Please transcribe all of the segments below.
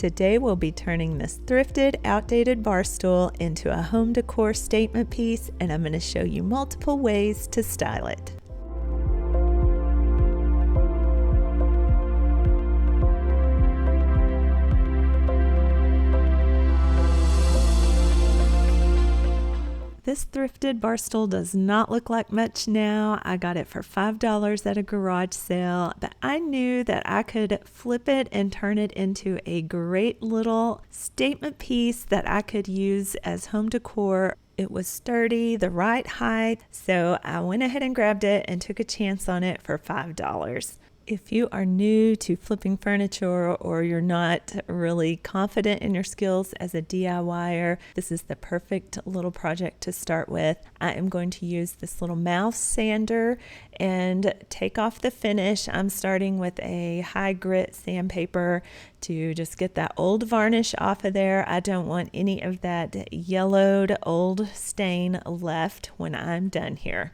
Today we'll be turning this thrifted, outdated bar stool into a home decor statement piece, and I'm going to show you multiple ways to style it. This thrifted bar stool does not look like much now. I got it for $5 at a garage sale, but I knew that I could flip it and turn it into a great little statement piece that I could use as home decor. It was sturdy, the right height, so I went ahead and grabbed it and took a chance on it for $5. If you are new to flipping furniture or you're not really confident in your skills as a DIYer, this is the perfect little project to start with. I am going to use this little mouse sander and take off the finish. I'm starting with a high grit sandpaper to just get that old varnish off of there. I don't want any of that yellowed old stain left when I'm done here.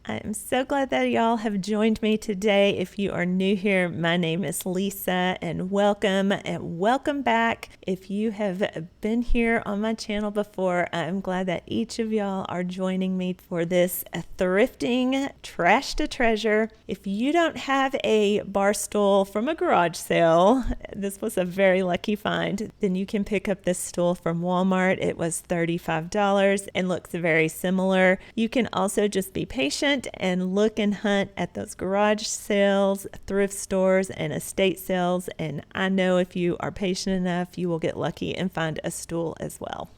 I'm so glad that y'all have joined me today. If you are new here, my name is Lisa, and welcome back. If you have been here on my channel before, I'm glad that each of y'all are joining me for this thrifting trash to treasure. If you don't have a bar stool from a garage sale, this was a very lucky find, then you can pick up this stool from Walmart. It was $35 and looks very similar. You can also just be patient and look and hunt at those garage sales, thrift stores, and estate sales, and I know if you are patient enough, you will get lucky and find a stool as well.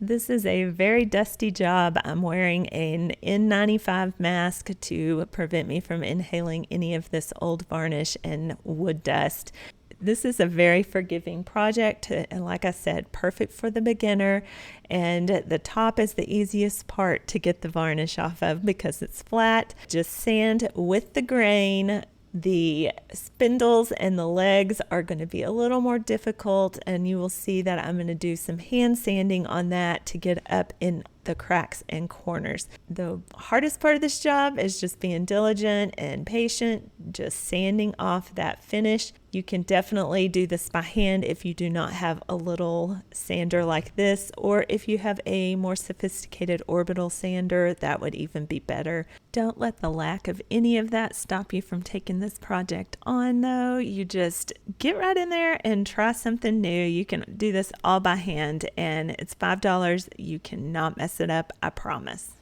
This is a very dusty job. I'm wearing an N95 mask to prevent me from inhaling any of this old varnish and wood dust. This is a very forgiving project, and like I said, perfect for the beginner. And the top is the easiest part to get the varnish off of because it's flat. Just sand with the grain. The spindles and the legs are going to be a little more difficult, and you will see that I'm going to do some hand sanding on that to get up in the cracks and corners. The hardest part of this job is just being diligent and patient, just sanding off that finish. You can definitely do this by hand if you do not have a little sander like this, or if you have a more sophisticated orbital sander, that would even be better. Don't let the lack of any of that stop you from taking this project on though. You just get right in there and try something new. You can do this all by hand, and it's $5. You cannot mess it up, I promise.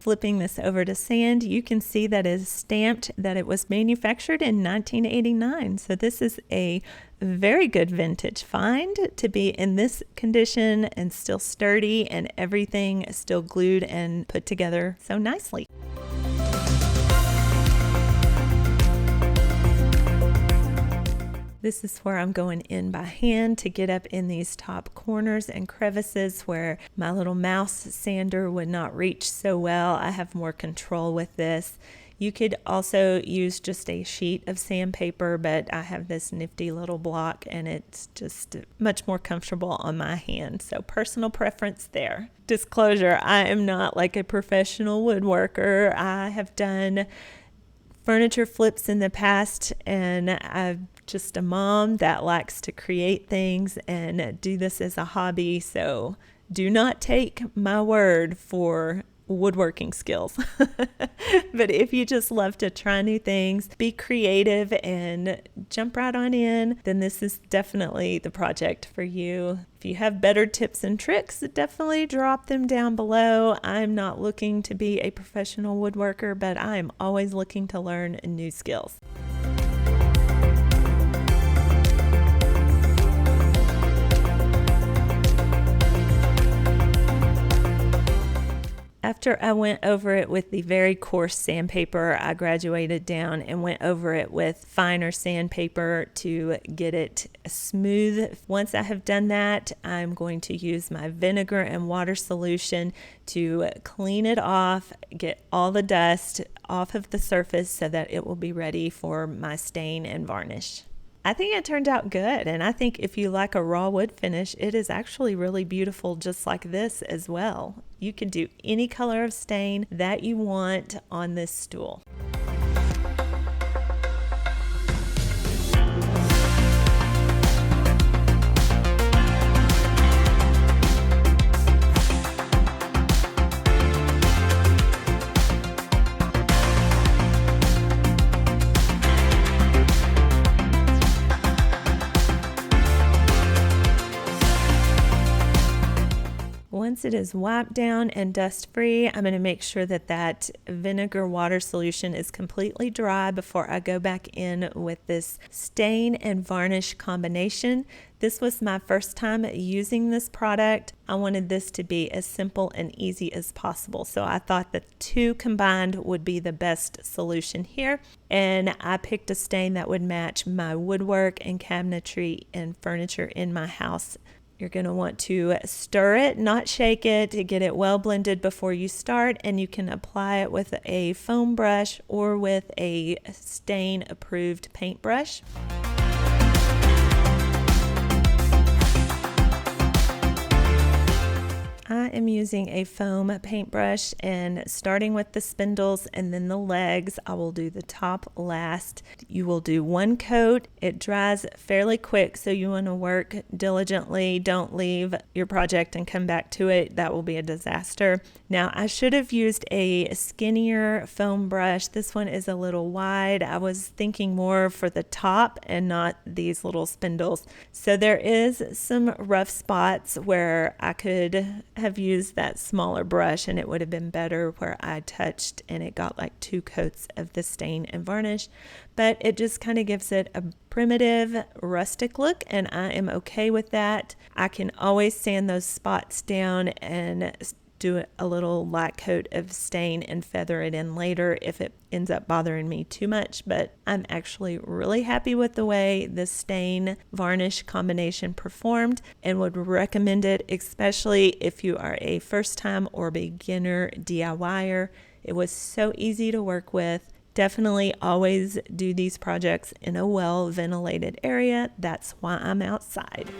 Flipping this over to sand, you can see that it is stamped that it was manufactured in 1989. So this is a very good vintage find to be in this condition and still sturdy, and everything is still glued and put together so nicely. This is where I'm going in by hand to get up in these top corners and crevices where my little mouse sander would not reach so well. I have more control with this. You could also use just a sheet of sandpaper, but I have this nifty little block and it's just much more comfortable on my hand. So personal preference there. Disclosure, I am not like a professional woodworker. I have done furniture flips in the past, and I'm just a mom that likes to create things and do this as a hobby. So do not take my word for woodworking skills. But if you just love to try new things, be creative, and jump right on in, then this is definitely the project for you. If you have better tips and tricks, definitely drop them down below. I'm not looking to be a professional woodworker, but I am always looking to learn new skills. After I went over it with the very coarse sandpaper, I graduated down and went over it with finer sandpaper to get it smooth. Once I have done that, I'm going to use my vinegar and water solution to clean it off, get all the dust off of the surface so that it will be ready for my stain and varnish. I think it turned out good, and I think if you like a raw wood finish, it is actually really beautiful just like this as well. You can do any color of stain that you want on this stool. Once it is wiped down and dust free, I'm going to make sure that that vinegar water solution is completely dry before I go back in with this stain and varnish combination. This was my first time using this product. I wanted this to be as simple and easy as possible. So I thought the two combined would be the best solution here. And I picked a stain that would match my woodwork and cabinetry and furniture in my house. You're going to want to stir it, not shake it, to get it well blended before you start, and you can apply it with a foam brush or with a stain approved paintbrush. I am using a foam paintbrush, and starting with the spindles and then the legs, I will do the top last. You will do one coat. It dries fairly quick, so you want to work diligently. Don't leave your project and come back to it. That will be a disaster. Now, I should have used a skinnier foam brush. This one is a little wide. I was thinking more for the top and not these little spindles. So there is some rough spots where I could have used that smaller brush and it would have been better, where I touched and it got like 2 coats of the stain and varnish, but it just kind of gives it a primitive rustic look, and I am okay with that. I can always sand those spots down and do a little light coat of stain and feather it in later if it ends up bothering me too much, but I'm actually really happy with the way the stain varnish combination performed and would recommend it, especially if you are a first time or beginner DIYer. It was so easy to work with. Definitely always do these projects in a well ventilated area. That's why I'm outside.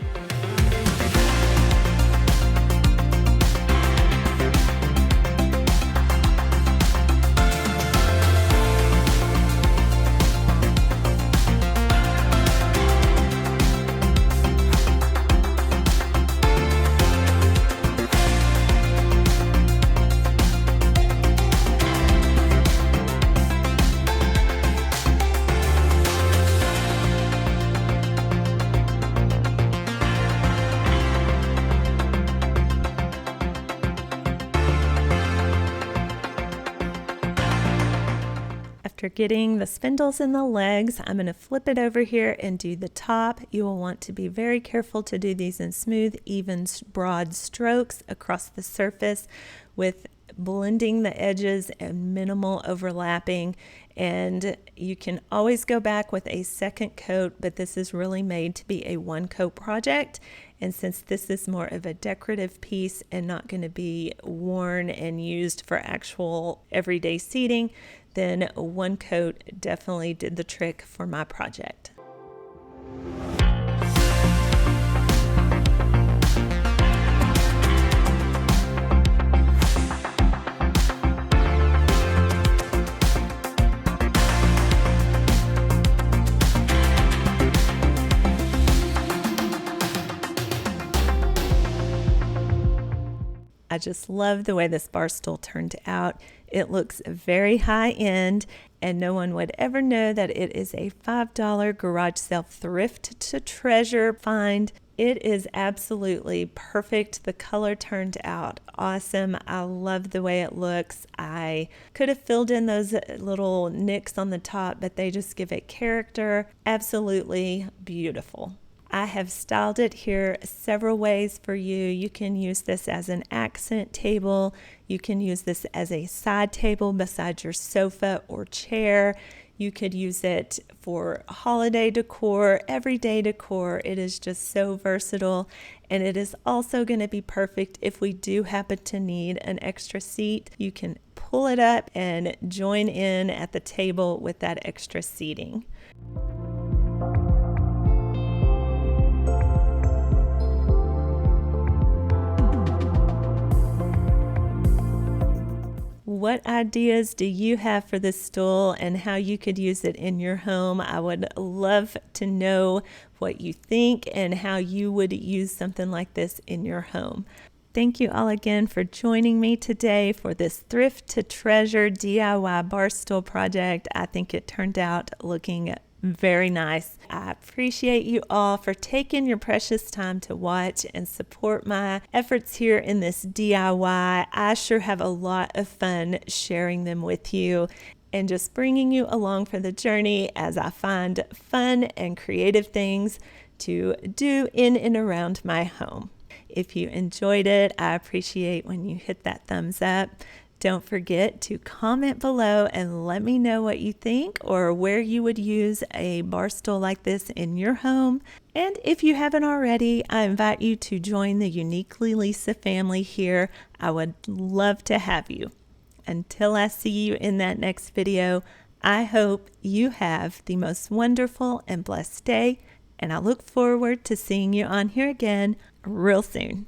After getting the spindles in the legs, I'm going to flip it over here and do the top. You will want to be very careful to do these in smooth, even, broad strokes across the surface with blending the edges and minimal overlapping. And you can always go back with a second coat, but this is really made to be a one coat project. And since this is more of a decorative piece and not going to be worn and used for actual everyday seating, then one coat definitely did the trick for my project. I just love the way this bar stool turned out. It looks very high end, and no one would ever know that it is a $5 garage sale thrift to treasure find. It is absolutely perfect. The color turned out awesome. I love the way it looks. I could have filled in those little nicks on the top, but they just give it character. Absolutely beautiful. I have styled it here several ways for you. You can use this as an accent table. You can use this as a side table beside your sofa or chair. You could use it for holiday decor, everyday decor. It is just so versatile, and it is also going to be perfect if we do happen to need an extra seat. You can pull it up and join in at the table with that extra seating. What ideas do you have for this stool and how you could use it in your home? I would love to know what you think and how you would use something like this in your home. Thank you all again for joining me today for this Thrift to Treasure DIY bar stool project. I think it turned out looking very nice. I appreciate you all for taking your precious time to watch and support my efforts here in this DIY. I sure have a lot of fun sharing them with you and just bringing you along for the journey as I find fun and creative things to do in and around my home. If you enjoyed it, I appreciate when you hit that thumbs up. Don't forget to comment below and let me know what you think or where you would use a bar stool like this in your home. And if you haven't already, I invite you to join the Uniquely Lisa family here. I would love to have you. Until I see you in that next video, I hope you have the most wonderful and blessed day, and I look forward to seeing you on here again real soon.